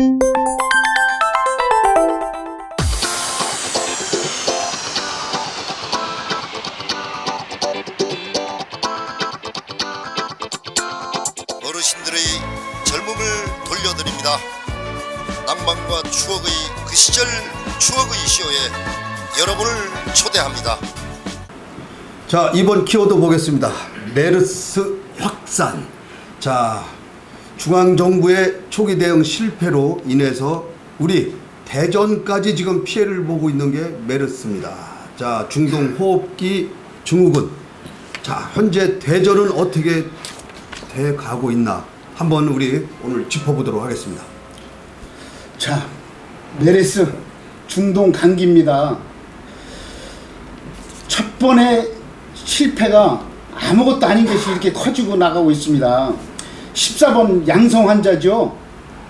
어르신들의 젊음을 돌려드립니다. 낭만과 추억의 그 시절 추억의 쇼에 여러분을 초대합니다. 자, 이번 키워드 보겠습니다. 메르스 확산. 자, 중앙정부의 초기 대응 실패로 인해서 우리 대전까지 지금 피해를 보고 있는 게 메르스입니다. 자, 중동 호흡기 증후군. 자, 현재 대전은 어떻게 돼 가고 있나 한번 우리 오늘 짚어보도록 하겠습니다. 자, 메르스 중동 감기입니다. 첫 번의 실패가 아무것도 아닌 것이 이렇게 커지고 나가고 있습니다. 14번 양성 환자죠.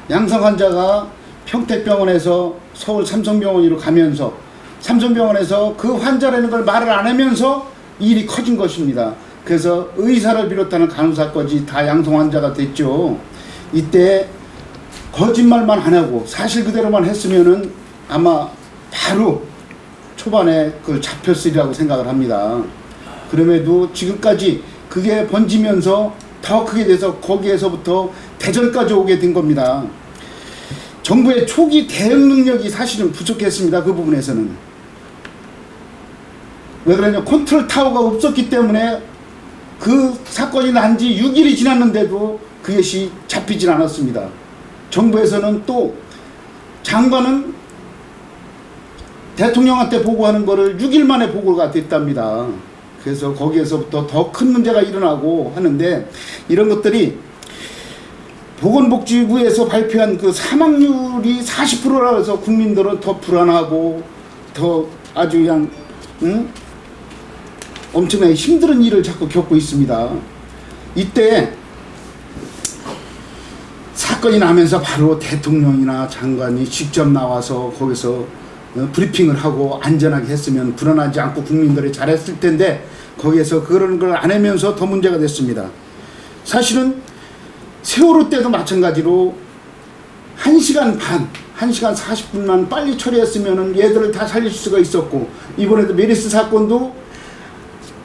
양성 환자가 평택병원에서 서울 삼성병원으로 가면서 삼성병원에서 그 환자라는 걸 말을 안 하면서 일이 커진 것입니다. 그래서 의사를 비롯하는 간호사까지 다 양성 환자가 됐죠. 이때 거짓말만 안 하고 사실 그대로만 했으면은 아마 바로 초반에 그걸 잡혔으리라고 생각을 합니다. 그럼에도 지금까지 그게 번지면서 더 크게 돼서 거기에서부터 대전까지 오게 된 겁니다. 정부의 초기 대응 능력이 사실은 부족했습니다. 그 부분에서는. 왜 그러냐, 컨트롤 타워가 없었기 때문에 그 사건이 난 지 6일이 지났는데도 그것이 잡히질 않았습니다. 정부에서는 또 장관은 대통령한테 보고하는 거를 6일 만에 보고가 됐답니다. 그래서 거기에서부터 더 큰 문제가 일어나고 하는데, 이런 것들이 보건복지부에서 발표한 그 사망률이 40%라 해서 국민들은 더 불안하고 더 아주 그냥 엄청나게 힘든 일을 자꾸 겪고 있습니다. 이때 사건이 나면서 바로 대통령이나 장관이 직접 나와서 거기서 브리핑을 하고 안전하게 했으면 불안하지 않고 국민들이 잘했을 텐데, 거기에서 그런 걸 안 하면서 더 문제가 됐습니다. 사실은 세월호 때도 마찬가지로 1시간 반, 1시간 40분만 빨리 처리했으면 얘들을 다 살릴 수가 있었고, 이번에도 메르스 사건도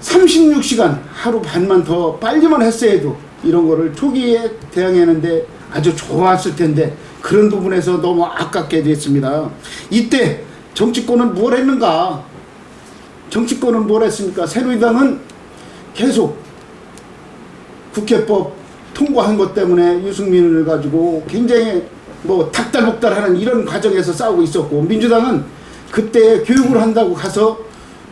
36시간, 하루 반만 더 빨리만 했어야 해도 이런 거를 초기에 대응했는데 아주 좋았을 텐데, 그런 부분에서 너무 아깝게 됐습니다. 이때 정치권은 뭘 했는가? 정치권은 뭘 했습니까? 새누리당은 계속 국회법 통과한 것 때문에 유승민을 가지고 굉장히 뭐 닥달복달하는 이런 과정에서 싸우고 있었고, 민주당은 그때 교육을 한다고 가서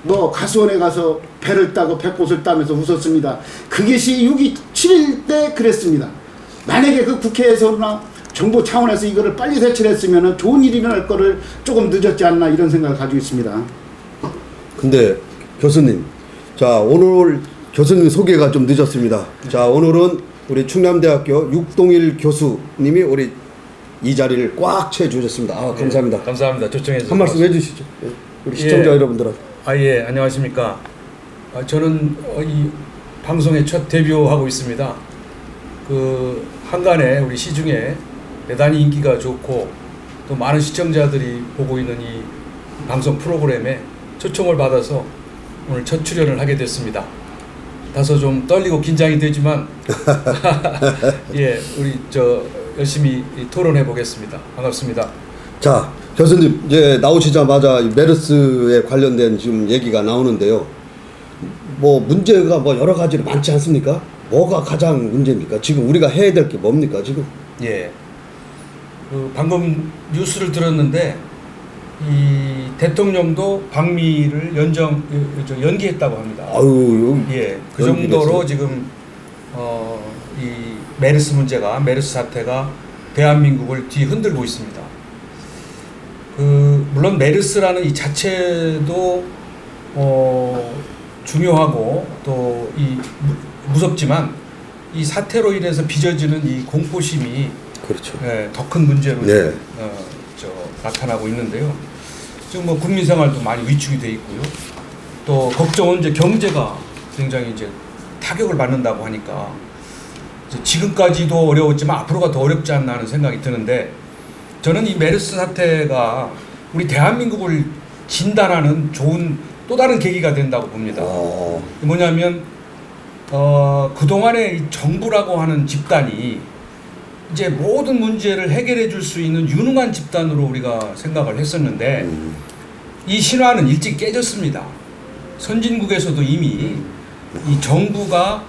뭐 가수원에 가서 배를 따고 배꽃을 따면서 웃었습니다. 그것이 6.27 7일 때 그랬습니다. 만약에 그 국회에서나 정부 차원에서 이거를 빨리 대처를 했으면 좋은 일이 일어날 거를 조금 늦었지 않나, 이런 생각을 가지고 있습니다. 근데 교수님, 자, 오늘 교수님 소개가 좀 늦었습니다. 자, 오늘은 우리 충남대학교 육동일 교수님이 우리 이 자리를 꽉 채워주셨습니다. 아, 감사합니다. 네, 감사합니다. 초청해 주셔서. 한 말씀 해주시죠. 우리 시청자 여러분들한테. 예, 안녕하십니까. 저는 이 방송에 첫 데뷔하고 있습니다. 그 한간에 우리 시중에 대단히 인기가 좋고 또 많은 시청자들이 보고 있는 이 방송 프로그램에 초청을 받아서 오늘 첫 출연을 하게 됐습니다. 다소 좀 떨리고 긴장이 되지만 예, 우리 열심히 토론해 보겠습니다. 반갑습니다. 자, 교수님, 이제 나오시자마자 메르스에 관련된 지금 얘기가 나오는데요. 뭐 문제가 뭐 여러 가지로 많지 않습니까? 뭐가 가장 문제입니까? 지금 우리가 해야 될 게 뭡니까 지금? 예, 방금 뉴스를 들었는데 이 대통령도 방미를 연기했다고 합니다. 아유, 예, 그 정도로 지금 이 메르스 문제가, 메르스 사태가 대한민국을 뒤흔들고 있습니다. 물론 메르스라는 이 자체도 중요하고 또 이 무섭지만 이 사태로 인해서 빚어지는 이 공포심이, 그렇죠. 예, 더 큰 문제로 네. 나타나고 있는데요. 지금 뭐 국민 생활도 많이 위축이 돼 있고요. 또 걱정은 이제 경제가 굉장히 이제 타격을 받는다고 하니까 지금까지도 어려웠지만 앞으로가 더 어렵지 않나 하는 생각이 드는데, 저는 이 메르스 사태가 우리 대한민국을 진단하는 좋은 또 다른 계기가 된다고 봅니다. 뭐냐면 그동안에 이 정부라고 하는 집단이 이제 모든 문제를 해결해 줄 수 있는 유능한 집단으로 우리가 생각을 했었는데 이 신화는 일찍 깨졌습니다. 선진국에서도 이미 이 정부가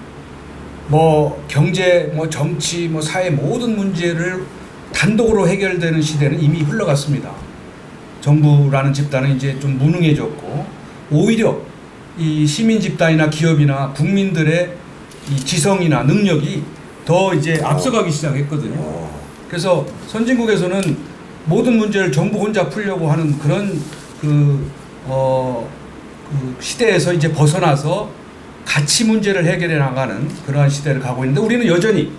뭐 경제, 뭐 정치, 뭐 사회 모든 문제를 단독으로 해결되는 시대는 이미 흘러갔습니다. 정부라는 집단은 이제 좀 무능해졌고 오히려 이 시민 집단이나 기업이나 국민들의 이 지성이나 능력이 더 이제 앞서가기 시작했거든요. 그래서 선진국에서는 모든 문제를 정부 혼자 풀려고 하는 그런 그 시대에서 이제 벗어나서 같이 문제를 해결해 나가는 그러한 시대를 가고 있는데 우리는 여전히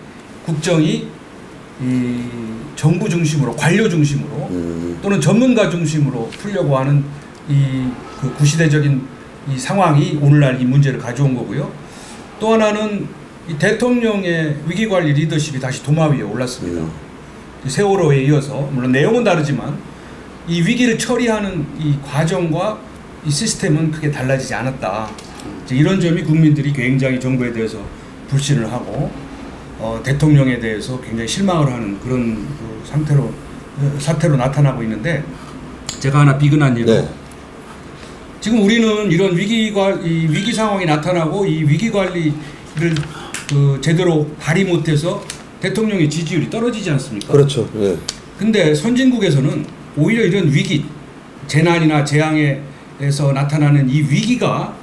국정이 이 정부 중심으로 관료 중심으로 또는 전문가 중심으로 풀려고 하는 이 그 구시대적인 이 상황이 오늘날 이 문제를 가져온 거고요. 또 하나는 이 대통령의 위기관리 리더십이 다시 도마 위에 올랐습니다. 세월호에 이어서 물론 내용은 다르지만 이 위기를 처리하는 이 과정과 이 시스템은 크게 달라지지 않았다. 이런 점이 국민들이 굉장히 정부에 대해서 불신을 하고 대통령에 대해서 굉장히 실망을 하는 그런 그 사태로 나타나고 있는데 제가 하나 비근한 예로 네. 지금 우리는 이런 이 위기 상황이 나타나고 이 위기 관리를 그 제대로 발휘 못해서 대통령의 지지율이 떨어지지 않습니까? 그렇죠. 네. 근데 선진국에서는 오히려 이런 위기, 재난이나 재앙에서 나타나는 이 위기가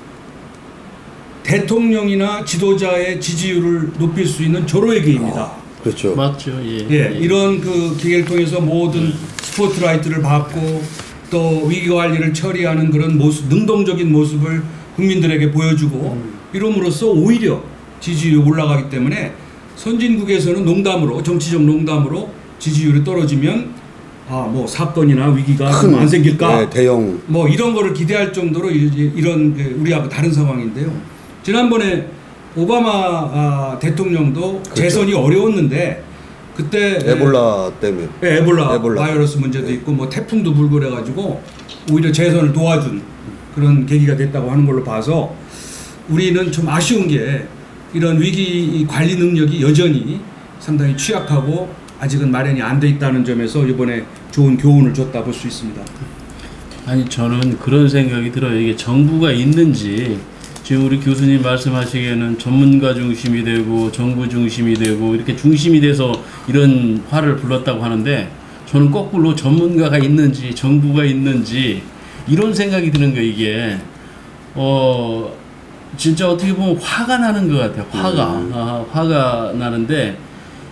대통령이나 지도자의 지지율을 높일 수 있는 조로의 기회입니다. 그렇죠. 맞죠. 예. 예, 이런 그 기회를 통해서 모든 스포트라이트를 받고 또 위기 관리를 처리하는 그런 모습, 능동적인 모습을 국민들에게 보여주고 이름으로써 오히려 지지율이 올라가기 때문에 선진국에서는 농담으로 정치적 농담으로 지지율이 떨어지면 뭐 사건이나 위기가 안 생길까? 네, 대형 뭐 이런 거를 기대할 정도로 이런 우리하고 다른 상황인데요. 지난번에 오바마 대통령도 그렇죠. 재선이 어려웠는데 그때 에볼라 때문에 에볼라 에볼라. 바이러스 문제도 있고 뭐 태풍도 불고 그래가지고 오히려 재선을 도와준 그런 계기가 됐다고 하는 걸로 봐서 우리는 좀 아쉬운 게 이런 위기 관리 능력이 여전히 상당히 취약하고 아직은 마련이 안 돼 있다는 점에서 이번에 좋은 교훈을 줬다 볼 수 있습니다. 아니 저는 그런 생각이 들어요. 이게 정부가 있는지 지금 우리 교수님 말씀하시기에는 전문가 중심이 되고 정부 중심이 되고 이렇게 중심이 돼서 이런 화를 불렀다고 하는데 저는 거꾸로 전문가가 있는지 정부가 있는지 이런 생각이 드는 거예요. 이게 진짜 어떻게 보면 화가 나는 것 같아요. 화가 나는데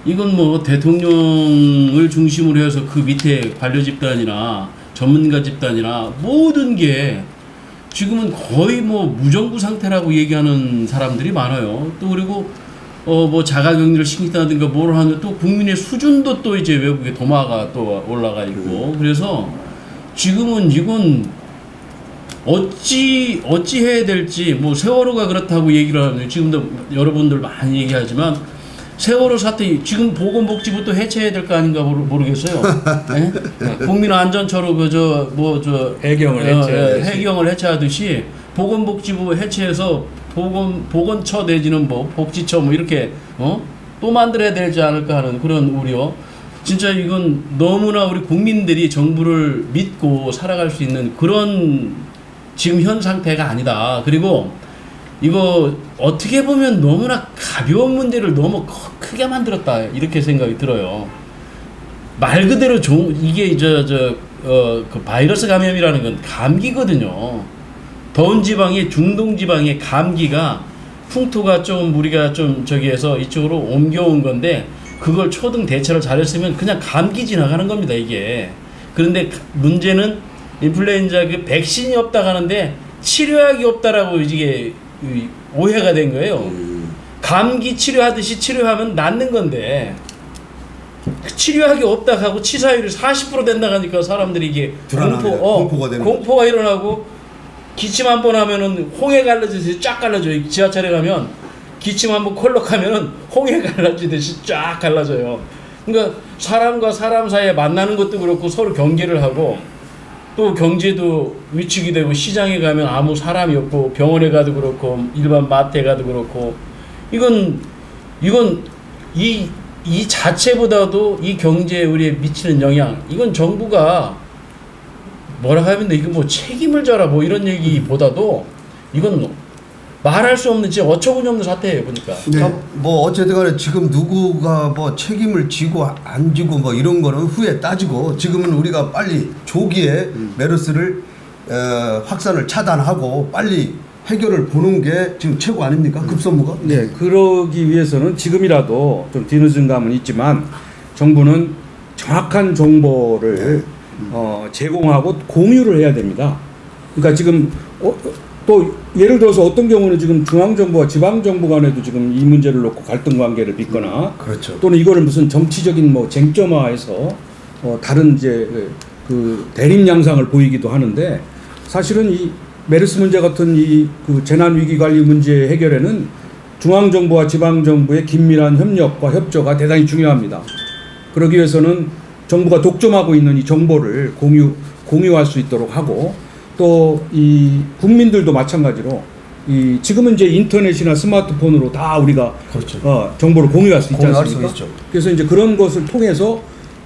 이건 뭐 대통령을 중심으로 해서 그 밑에 관료 집단이나 전문가 집단이나 모든 게 지금은 거의 뭐 무정부 상태라고 얘기하는 사람들이 많아요. 또 그리고 뭐 자가격리를 시킨다든가 뭘 하면 또 국민의 수준도 또 이제 외국에 도마가 또 올라가 있고 그래서 지금은 이건 어찌 해야 될지 뭐 세월호가 그렇다고 얘기를 하는 지금도 여러분들 많이 얘기하지만 세월호 사태 지금 보건복지부도 해체해야 될 거 아닌가 모르겠어요. 네? 국민안전처로 해경을 해체하듯이 보건복지부 해체해서 보건처 내지는 뭐 복지처 뭐 이렇게 또 만들어야 되지 않을까 하는 그런 우려. 진짜 이건 너무나 우리 국민들이 정부를 믿고 살아갈 수 있는 그런 지금 현 상태가 아니다. 그리고 이거 어떻게 보면 너무나 가벼운 문제를 너무 크게 만들었다 이렇게 생각이 들어요. 말 그대로 이게 그 바이러스 감염이라는 건 감기거든요. 더운 지방에 중동 지방의 감기가 풍토가 좀 우리가 좀 저기에서 이쪽으로 옮겨온 건데 그걸 초등 대처를 잘했으면 그냥 감기 지나가는 겁니다 이게. 그런데 문제는 인플루엔자 그 백신이 없다고 하는데 치료약이 없다라고 이게 오해가 된 거예요. 감기 치료하듯이 치료하면 낫는 건데 치료약이 없다 하고 치사율이 40% 된다 하니까 사람들이 이게 공포가 일어나고 기침 한 번 하면은 홍해 갈라지듯이 쫙 갈라져요. 지하철에 가면 기침 한 번 콜록하면은 홍해 갈라지듯이 쫙 갈라져요. 그러니까 사람과 사람 사이에 만나는 것도 그렇고 서로 경계를 하고 또 경제도 위축이 되고 시장에 가면 아무 사람이 없고 병원에 가도 그렇고 일반 마트에 가도 그렇고 이건 이 자체보다도 이 경제에 우리에 미치는 영향 이건 정부가 뭐라 하면 이거 뭐 책임을 져라 뭐 이런 얘기보다도 이건 말할 수 없는 진짜 어처구니 없는 사태예요 보니까. 네. 뭐 어쨌든 간에 지금 누구가 뭐 책임을 지고 안 지고 뭐 이런 거는 후에 따지고 지금은 우리가 빨리 조기에 메르스를 확산을 차단하고 빨리 해결을 보는 게 지금 최고 아닙니까? 급선무가? 네, 그러기 위해서는 지금이라도 좀 뒤늦은 감은 있지만 정부는 정확한 정보를 제공하고 공유를 해야 됩니다. 그러니까 지금 또 예를 들어서 어떤 경우는 지금 중앙정부와 지방정부 간에도 지금 이 문제를 놓고 갈등 관계를 빚거나 그렇죠. 또는 이거를 무슨 정치적인 뭐 쟁점화해서 다른 이제 그 대립 양상을 보이기도 하는데 사실은 이 메르스 문제 같은 이 그 재난 위기 관리 문제 해결에는 중앙정부와 지방정부의 긴밀한 협력과 협조가 대단히 중요합니다. 그러기 위해서는 정부가 독점하고 있는 이 정보를 공유할 수 있도록 하고 또 이 국민들도 마찬가지로 이 지금은 이제 인터넷이나 스마트폰으로 다 우리가 그렇죠. 정보를 공유할 수 있지 공유할 않습니까? 수 있죠. 그래서 이제 그런 것을 통해서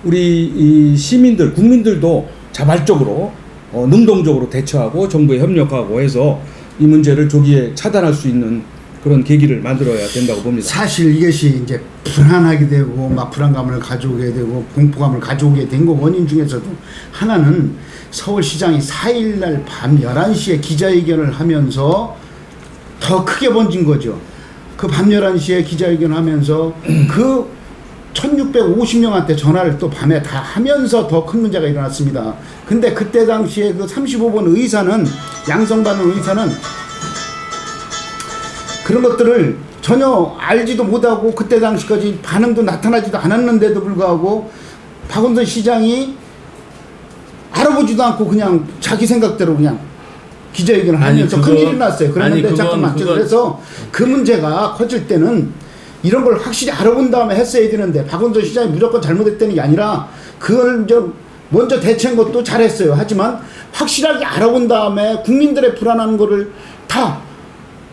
우리 이 시민들, 국민들도 자발적으로 능동적으로 대처하고 정부에 협력하고 해서 이 문제를 조기에 차단할 수 있는 그런 계기를 만들어야 된다고 봅니다. 사실 이것이 이제 불안하게 되고 막 불안감을 가져오게 되고 공포감을 가져오게 된 거 원인 중에서도 하나는 서울시장이 4일날 밤 11시에 기자회견을 하면서 더 크게 번진 거죠. 그 밤 11시에 기자회견을 하면서 그 1650명한테 전화를 또 밤에 다 하면서 더 큰 문제가 일어났습니다. 근데 그때 당시에 그 35번 의사는 양성받는 의사는 그런 것들을 전혀 알지도 못하고 그때 당시까지 반응도 나타나지도 않았는데도 불구하고 박원순 시장이 알아보지도 않고 그냥 자기 생각대로 그냥 기자회견을 하면서 큰 일이 났어요. 그런데 잠깐만 그래서 그 문제가 커질 때는 이런 걸 확실히 알아본 다음에 했어야 되는데 박원순 시장이 무조건 잘못했다는 게 아니라 그걸 좀 먼저 대처한 것도 잘했어요. 하지만 확실하게 알아본 다음에 국민들의 불안한 거를 다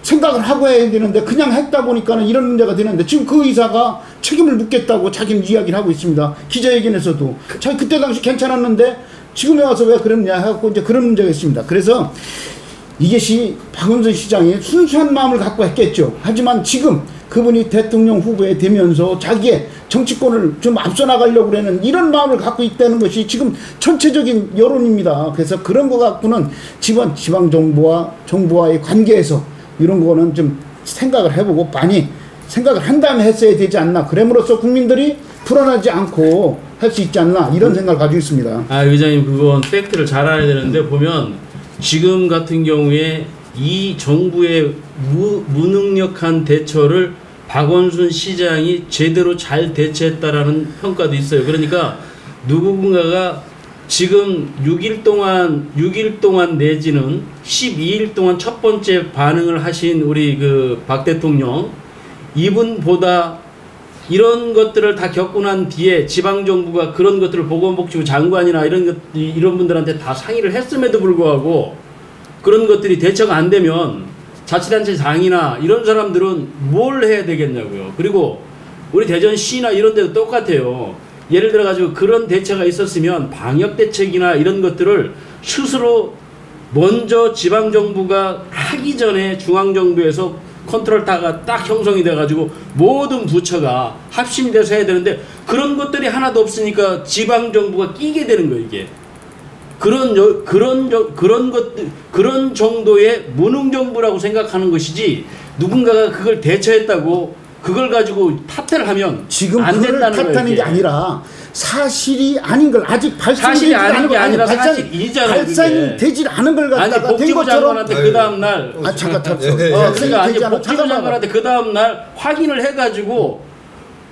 생각을 하고 해야 되는데 그냥 했다 보니까는 이런 문제가 되는데 지금 그 의사가 책임을 묻겠다고 자기는 이야기를 하고 있습니다. 기자회견에서도 자기 그때 당시 괜찮았는데 지금에 와서 왜 그랬냐 해갖고 이제 그런 문제가 있습니다. 그래서 이것이 박원순 시장이 순수한 마음을 갖고 했겠죠. 하지만 지금 그분이 대통령 후보에 되면서 자기의 정치권을 좀 앞서 나가려고 그러는 이런 마음을 갖고 있다는 것이 지금 전체적인 여론입니다. 그래서 그런 거 갖고는 지방정부와 정부와의 관계에서 이런 거는 좀 생각을 해보고 많이 생각을 한 다음에 했어야 되지 않나. 그럼으로써 국민들이 불안하지 않고 할 수 있지 않나 이런 생각을 가지고 있습니다. 아 의장님 그건 팩트를 잘 알아야 되는데 보면 지금 같은 경우에 이 정부의 무능력한 대처를 박원순 시장이 제대로 잘 대처했다라는 평가도 있어요. 그러니까 누군가가 지금 6일 동안 내지는 12일 동안 첫 번째 반응을 하신 우리 그 박 대통령 이분보다 이런 것들을 다 겪고 난 뒤에 지방정부가 그런 것들을 보건복지부 장관이나 이런 분들한테 다 상의를 했음에도 불구하고 그런 것들이 대처가 안 되면 자치단체 장이나 이런 사람들은 뭘 해야 되겠냐고요. 그리고 우리 대전시나 이런 데도 똑같아요. 예를 들어 가지고 그런 대처가 있었으면 방역 대책이나 이런 것들을 스스로 먼저 지방정부가 하기 전에 중앙정부에서 컨트롤 타가 딱 형성이 돼가지고 모든 부처가 합심이 돼서 해야 되는데 그런 것들이 하나도 없으니까 지방정부가 끼게 되는 거예요. 이게 그런 정도의 무능정부라고 생각하는 것이지 누군가가 그걸 대처했다고 그걸 가지고 탓을 하면 지금 안 그걸 된다는 거예요. 탓하는 게 아니라 사실이 아닌 걸 아직 사실이 아닌 게 아니라 발상이 되질 않은 걸 아니 갖다가 복지부 장관한테 그 다음 날 잠깐 그러니까 아니 복지부 장관한테 그 다음 날 확인을 해가지고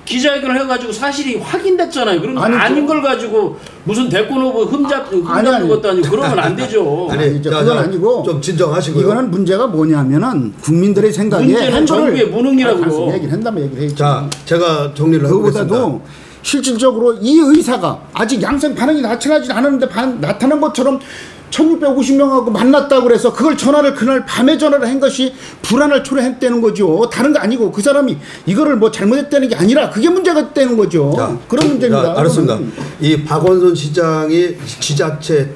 기자회견을 해가지고 사실이 확인됐잖아요. 그런 거 아닌 걸 가지고 무슨 대권 후보 흠잡는 것도 아니고 그러면 안 되죠. 아니 그건 아니고 좀 진정하시고요. 이거는 문제가 뭐냐면은 국민들의 생각에 문제는 정부의 무능이라고 얘기를 한다면 얘기를 해야지. 자, 제가 정리를 하고 그거보다도 실질적으로 이 의사가 아직 양성 반응이 나타나지 않았는데 나타난 것처럼 1650명하고 만났다고 그래서 그걸 전화를 그날 밤에 전화를 한 것이 불안을 초래했다는 거죠. 다른 거 아니고 그 사람이 이거를 뭐 잘못했다는 게 아니라 그게 문제가 됐다는 거죠. 그런 문제입니다. 알았습니다. 이 박원순 시장이 지자체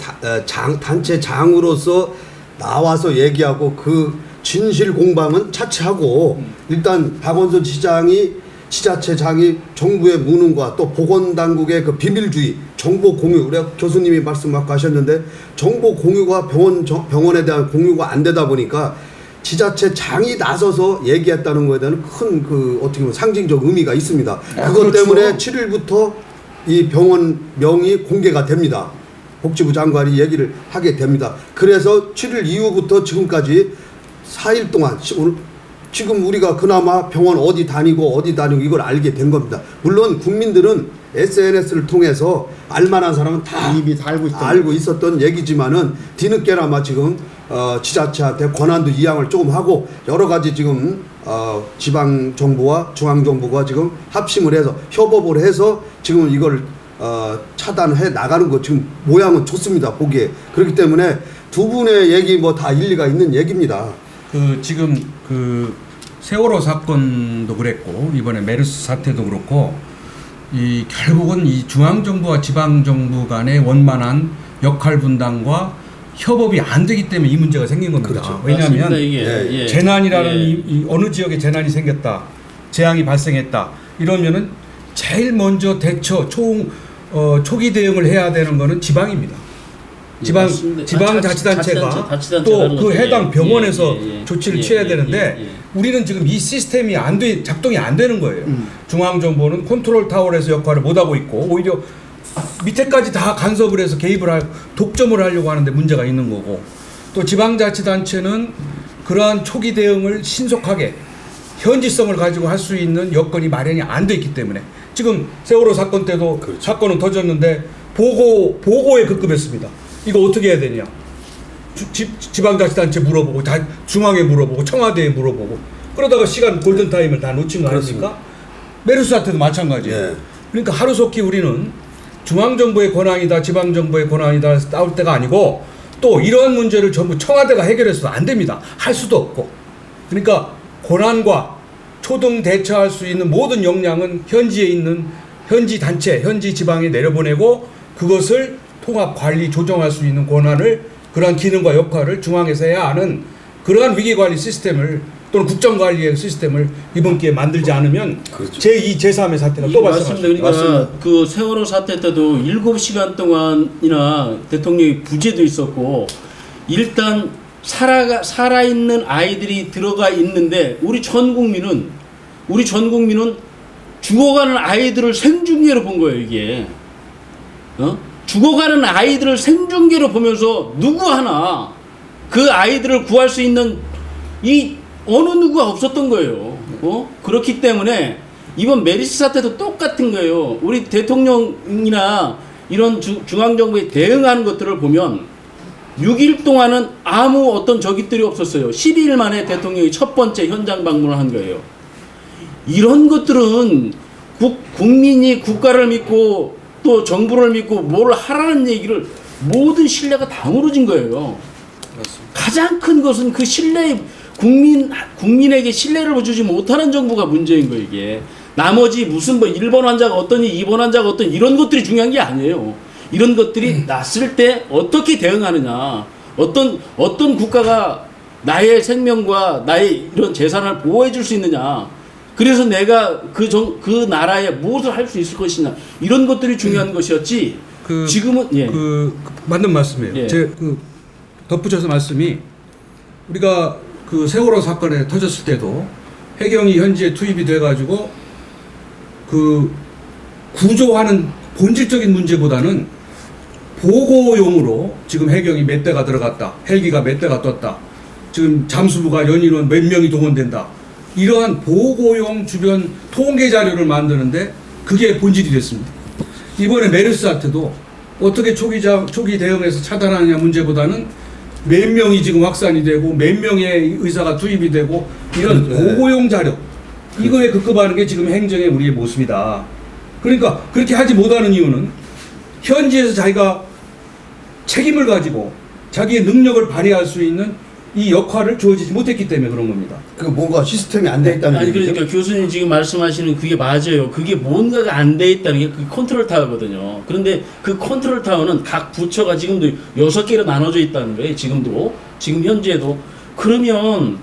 단체 장으로서 나와서 얘기하고 그 진실 공방은 차치하고 일단 박원순 시장이 지자체장이 정부의 무능과 또 보건당국의 그 비밀주의, 정보 공유, 우리 교수님이 말씀하셨는데 정보 공유가 병원에 대한 공유가 안 되다 보니까 지자체장이 나서서 얘기했다는 거에 대한 큰 그 어떻게 보면 상징적 의미가 있습니다. 그것 그렇죠. 때문에 7일부터 이 병원 명이 공개가 됩니다. 복지부 장관이 얘기를 하게 됩니다. 그래서 7일 이후부터 지금까지 4일 동안 지금 우리가 그나마 병원 어디 다니고 이걸 알게 된 겁니다. 물론 국민들은 SNS를 통해서 알만한 사람은 다 이미 다 알고 있었던 얘기지만은 뒤늦게나마 지금 지자체한테 권한도 이양을 조금 하고 여러 가지 지금 지방 정부와 중앙 정부가 지금 합심을 해서 협업을 해서 지금 이걸 차단해 나가는 거 지금 모양은 좋습니다. 보기에. 그렇기 때문에 두 분의 얘기 뭐 다 일리가 있는 얘기입니다. 지금 세월호 사건도 그랬고 이번에 메르스 사태도 그렇고 결국은 이 중앙 정부와 지방 정부 간의 원만한 역할 분담과 협업이 안 되기 때문에 이 문제가 생긴 겁니다. 그렇죠. 왜냐하면 이게 재난이라는 이 어느 지역에 재난이 생겼다, 재앙이 발생했다 이러면은 제일 먼저 대처 초기 대응을 해야 되는 거는 지방입니다. 지방자치단체가 또 그 해당 병원에서 조치를 취해야 되는데 우리는 지금 이 시스템이 작동이 안 되는 거예요. 중앙정부는 컨트롤 타워에서 역할을 못하고 있고 오히려 밑에까지 다 간섭을 해서 독점을 하려고 하는데 문제가 있는 거고 또 지방자치단체는 그러한 초기 대응을 신속하게 현지성을 가지고 할 수 있는 여건이 마련이 안 돼 있기 때문에 지금 세월호 사건 때도 그렇죠. 사건은 터졌는데 보고에 급급했습니다. 이거 어떻게 해야 되냐? 지방자치단체 물어보고 중앙에 물어보고 청와대에 물어보고 그러다가 골든타임을 다 놓친 거 아닙니까? 메르스 사태도 마찬가지예요. 예. 그러니까 하루속히 우리는 중앙정부의 권한이다 지방정부의 권한이다 싸울 때가 아니고 또 이러한 문제를 전부 청와대가 해결해서도 안 됩니다. 할 수도 없고. 그러니까 권한과 초등 대처할 수 있는 모든 역량은 현지에 있는 현지 단체, 현지 지방에 내려보내고 그것을 통합 관리 조정할 수 있는 권한을 그러한 기능과 역할을 중앙에서 해야 하는 그러한 위기관리 시스템을 또는 국정관리의 시스템을 이번 기회에 만들지 않으면 그렇죠. 제2, 제3의 사태가 또 발생합니다. 그러니까 맞습니다. 그 세월호 사태 때도 7시간 동안이나 대통령이 부재도 있었고 일단 살아있는 아이들이 들어가 있는데 우리 전 국민은 죽어가는 아이들을 생중계로 본 거예요. 이게 죽어가는 아이들을 생중계로 보면서 누구 하나 그 아이들을 구할 수 있는 이 어느 누구가 없었던 거예요. 그렇기 때문에 이번 메르스 사태도 똑같은 거예요. 우리 대통령이나 이런 중앙정부에 대응하는 것들을 보면 6일 동안은 아무 어떤 적입들이 없었어요. 12일 만에 대통령이 첫 번째 현장 방문을 한 거예요. 이런 것들은 국민이 국가를 믿고 또 정부를 믿고 뭘 하라는 얘기를 모든 신뢰가 다 무너진 거예요. 그렇습니다. 가장 큰 것은 그 신뢰, 국민에게 신뢰를 주지 못하는 정부가 문제인 거예요, 이게. 나머지 무슨 1번 환자가 어떠니, 2번 환자가 어떠니, 이런 것들이 중요한 게 아니에요. 이런 것들이 났을 때 어떻게 대응하느냐. 어떤 국가가 나의 생명과 나의 이런 재산을 보호해 줄 수 있느냐. 그래서 내가 그 나라에 무엇을 할 수 있을 것이냐. 이런 것들이 중요한 것이었지. 지금은, 맞는 말씀이에요. 예. 덧붙여서 말씀이 우리가 그 세월호 사건에 터졌을 때도 해경이 현지에 투입이 돼가지고 그 구조하는 본질적인 문제보다는 보고용으로 지금 해경이 몇 대가 들어갔다, 헬기가 몇 대가 떴다, 지금 잠수부가 연인원 몇 명이 동원된다, 이러한 보고용 주변 통계 자료를 만드는데 그게 본질이 됐습니다. 이번에 메르스 사태도 어떻게 초기 대응에서 차단하느냐 문제보다는 몇 명이 지금 확산이 되고 몇 명의 의사가 투입이 되고 이런 보고용 자료, 이거에 급급하는 게 지금 행정의 우리의 모습이다. 그러니까 그렇게 하지 못하는 이유는 현지에서 자기가 책임을 가지고 자기의 능력을 발휘할 수 있는 이 역할을 주어지지 못했기 때문에 그런 겁니다. 그 뭔가 시스템이 안 돼 있다는 아니 얘기죠? 그러니까 교수님 지금 말씀하시는 그게 맞아요. 그게 뭔가가 안 돼 있다는 게 그 컨트롤 타워거든요. 그런데 그 컨트롤 타워는 각 부처가 지금도 6개로 나눠져 있다는 거예요. 지금 현재도. 그러면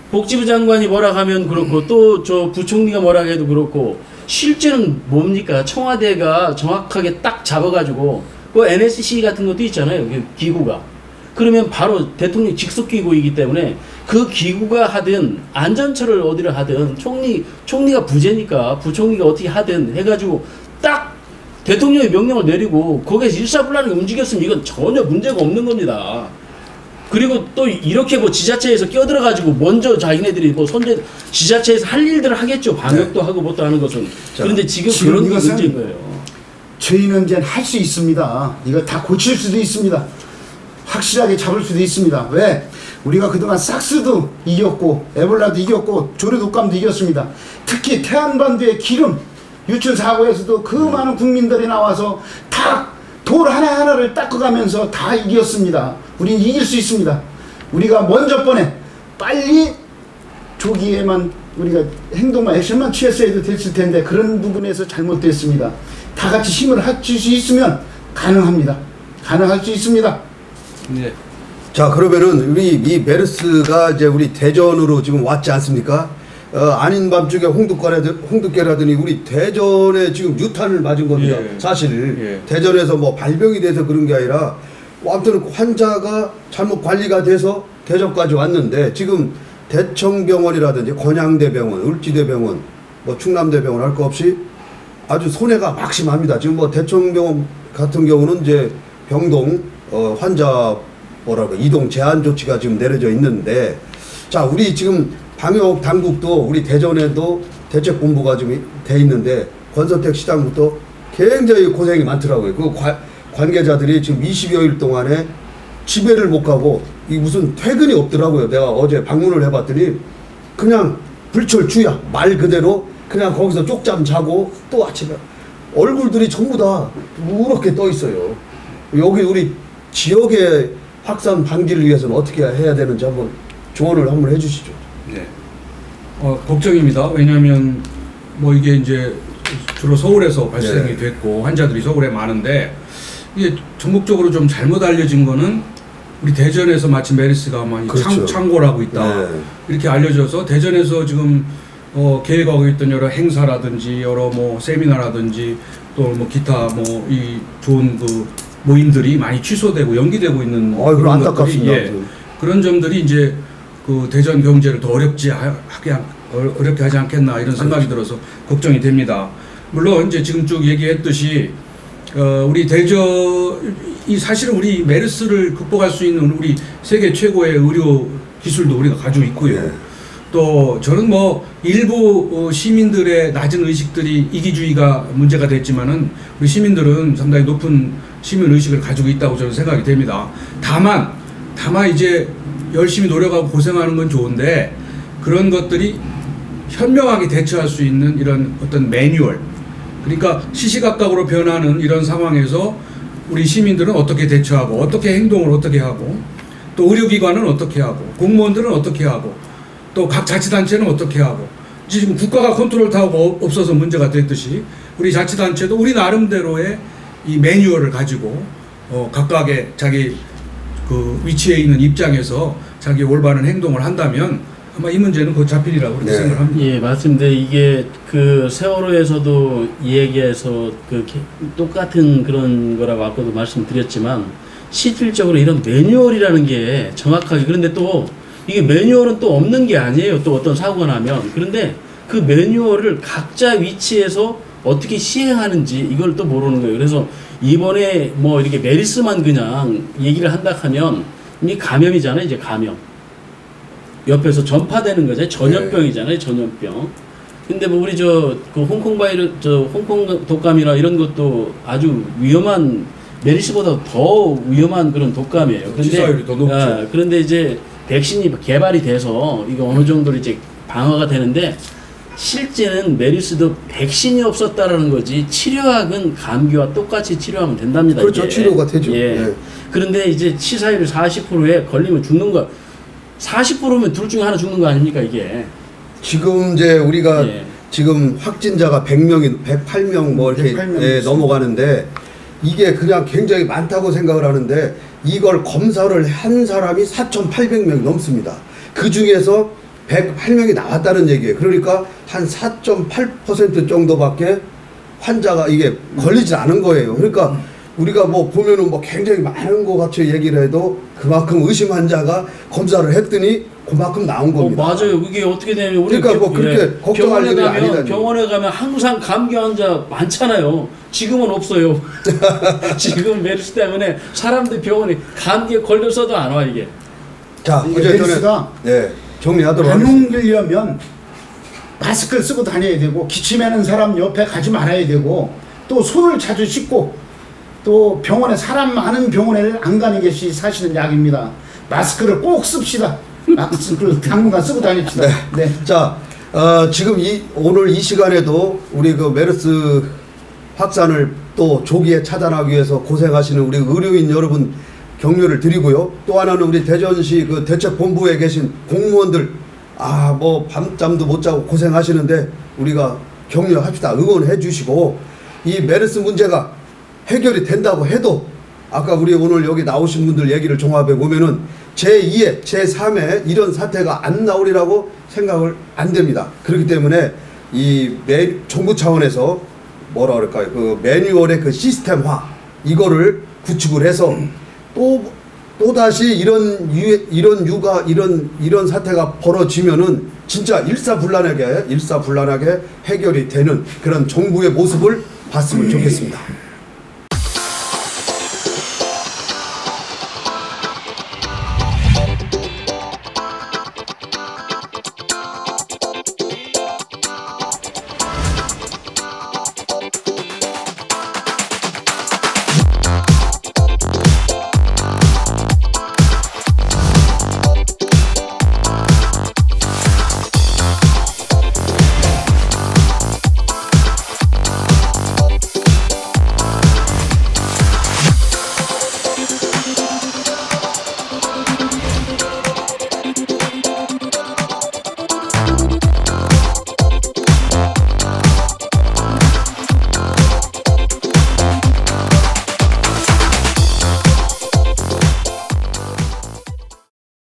복지부 장관이 뭐라 하면 그렇고 또 저 부총리가 뭐라 해도 그렇고 실제는 뭡니까? 청와대가 정확하게 딱 잡아가지고 그 NSC 같은 것도 있잖아요. 그 기구가. 그러면 바로 대통령 직속 기구이기 때문에 그 기구가 하든 안전처를 어디를 하든 총리가 부재니까 부총리가 어떻게 하든 해가지고 딱 대통령의 명령을 내리고 거기에서 일사불란하게 움직였으면 이건 전혀 문제가 없는 겁니다. 그리고 또 이렇게 뭐 지자체에서 끼어들어가지고 먼저 자기네들이 뭐 지자체에서 할 일들을 하겠죠. 방역도 하고 뭐도 하는 것은. 그런데 지금 그런 게 문제인 거예요. 저희는 이제 할 수 있습니다. 이거 다 고칠 수도 있습니다. 확실하게 잡을 수도 있습니다. 왜? 우리가 그동안 삭스도 이겼고 에볼라도 이겼고 조류 독감도 이겼습니다. 특히 태안반도의 기름 유출 사고에서도 그 많은 국민들이 나와서 다 돌 하나하나를 닦아가면서 다 이겼습니다. 우린 이길 수 있습니다. 우리가 먼저 번에 빨리 조기에만 우리가 행동만 액션만 취했어야 됐을 텐데 그런 부분에서 잘못됐습니다. 다 같이 힘을 합칠 수 있으면 가능합니다. 가능할 수 있습니다. 네. 자, 그러면은 우리 이 메르스가 이제 우리 대전으로 지금 왔지 않습니까? 아닌 밤중에 홍두깨라더니 우리 대전에 지금 유탄을 맞은 겁니다. 예. 사실 예. 대전에서 뭐 발병이 돼서 그런 게 아니라 아무튼 환자가 잘못 관리가 돼서 대전까지 왔는데 지금 대청병원이라든지 건양대병원, 을지대병원, 뭐 충남대병원 할 거 없이 아주 손해가 막심합니다. 지금 뭐 대청병원 같은 경우는 이제 병동 환자 이동 제한 조치가 지금 내려져 있는데, 자, 우리 지금 방역 당국도 우리 대전에도 대책본부가 좀 돼 있는데 권선택 시장부터 굉장히 고생이 많더라고요. 그 관계자들이 지금 20여일 동안에 집에를 못 가고 이 무슨 퇴근이 없더라고요. 내가 어제 방문을 해봤더니 그냥 불철주야 말 그대로 그냥 거기서 쪽잠 자고 또 아침에 얼굴들이 전부 다 누렇게 떠 있어요. 여기 우리 지역의 확산 방지를 위해서는 어떻게 해야 되는지 한번 조언을 한번 해주시죠. 네. 걱정입니다. 왜냐하면 뭐 이게 이제 주로 서울에서 발생이 네. 됐고 환자들이 서울에 많은데 이게 전국적으로 좀 잘못 알려진 거는 우리 대전에서 마치 메르스가 많이 그렇죠. 창궐하고 있다. 네. 이렇게 알려져서 대전에서 지금 계획하고 있던 여러 행사라든지 여러 뭐 세미나라든지 또 뭐 기타 뭐 이 좋은 그 모임들이 많이 취소되고 연기되고 있는 그럼 안타깝습니다. 예, 그런 점들이 이제 그 대전 경제를 더 어렵게 하지 않겠나 이런 생각이 들어서 걱정이 됩니다. 물론 이제 지금 쭉 얘기했듯이 우리 대전이 사실은 우리 메르스를 극복할 수 있는 우리 세계 최고의 의료 기술도 우리가 가지고 있고요. 네. 또 저는 뭐 일부 시민들의 낮은 의식들이 이기주의가 문제가 됐지만은 우리 시민들은 상당히 높은 시민 의식을 가지고 있다고 저는 생각이 됩니다. 다만 이제 열심히 노력하고 고생하는 건 좋은데 그런 것들이 현명하게 대처할 수 있는 이런 어떤 매뉴얼, 그러니까 시시각각으로 변하는 이런 상황에서 우리 시민들은 어떻게 대처하고 어떻게 행동을 어떻게 하고 또 의료기관은 어떻게 하고 공무원들은 어떻게 하고 또 각 자치단체는 어떻게 하고 지금 국가가 컨트롤 타워가 없어서 문제가 됐듯이 우리 자치단체도 우리 나름대로의 이 매뉴얼을 가지고 각각의 자기 그 위치에 있는 입장에서 자기 올바른 행동을 한다면 아마 이 문제는 곧 잡히리라고 그렇게 생각을 합니다. 예, 맞습니다. 이게 그 세월호에서도 얘기해서 그 똑같은 그런 거라고 아까도 말씀드렸지만 실질적으로 이런 매뉴얼이라는 게 정확하게, 그런데 또 이게 매뉴얼은 또 없는 게 아니에요. 또 어떤 사고가 나면. 그런데 그 매뉴얼을 각자 위치에서 어떻게 시행하는지 이걸 또 모르는 거예요. 그래서 이번에 뭐 이렇게 메르스만 그냥 얘기를 한다 하면 이게 감염이잖아요. 이제 감염. 옆에서 전파되는 거죠. 전염병이잖아요. 전염병. 근데 뭐 우리 그 홍콩 독감이나 이런 것도 아주 위험한, 메르스보다 더 위험한 그런 독감이에요. 치사율이 더 높죠. 그런데 이제 백신이 개발이 돼서 이거 어느 정도 이제 방어가 되는데 실제는 메르스도 백신이 없었다라는 거지 치료약은 감기와 똑같이 치료하면 된답니다. 그렇죠. 이게. 치료가 되죠. 예. 네. 그런데 이제 치사율이 40%에 걸리면 죽는 거 40%면 둘 중에 하나 죽는 거 아닙니까 이게? 지금 이제 우리가 예. 지금 확진자가 100명이 108명 뭐 이렇게 108명 예, 있습니다. 넘어가는데 이게 그냥 굉장히 많다고 생각을 하는데 이걸 검사를 한 사람이 4,800명이 넘습니다. 그 중에서 108명이 나왔다는 얘기예요. 그러니까 한 4.8% 정도밖에 환자가 이게 걸리지 않은 거예요. 그러니까 우리가 뭐 보면은 뭐 굉장히 많은 것 같이 얘기를 해도 그만큼 의심 환자가 검사를 했더니 그만큼 나온 겁니다. 맞아요. 그게 어떻게 되냐면 우리 그러니까 뭐 그렇게 걱정할 병원에 일이 가면 아니다니. 병원에 가면 항상 감기 환자 많잖아요. 지금은 없어요. 지금 메르스 때문에 사람들 병원에 감기에 걸려서도 안 와 이게. 자, 이게 어쨌든 메르스가 네, 정리하도록 안 하겠습니다. 옮기려면 마스크를 쓰고 다녀야 되고 기침하는 사람 옆에 가지 말아야 되고 또 손을 자주 씻고 또 병원에 사람 많은 병원에 안 가는 것이 사실은 약입니다. 마스크를 꼭 씁시다. 마스크를 당분간 쓰고 다닙시다. 네. 자, 지금 오늘 이 시간에도 우리 그 메르스 확산을 또 조기에 차단하기 위해서 고생하시는 우리 의료인 여러분 격려를 드리고요. 또 하나는 우리 대전시 그 대책본부에 계신 공무원들 뭐 밤잠도 못 자고 고생하시는데 우리가 격려합시다. 응원해 주시고 이 메르스 문제가 해결이 된다고 해도 아까 우리 오늘 여기 나오신 분들 얘기를 종합해 보면은 제2회, 제3회 이런 사태가 안 나오리라고 생각을 안 됩니다. 그렇기 때문에 이 정부 차원에서 뭐라 그럴까요? 그 매뉴얼의 그 시스템화 이거를 구축을 해서 또 다시 이런 사태가 벌어지면은 진짜 일사불란하게 해결이 되는 그런 정부의 모습을 봤으면 좋겠습니다.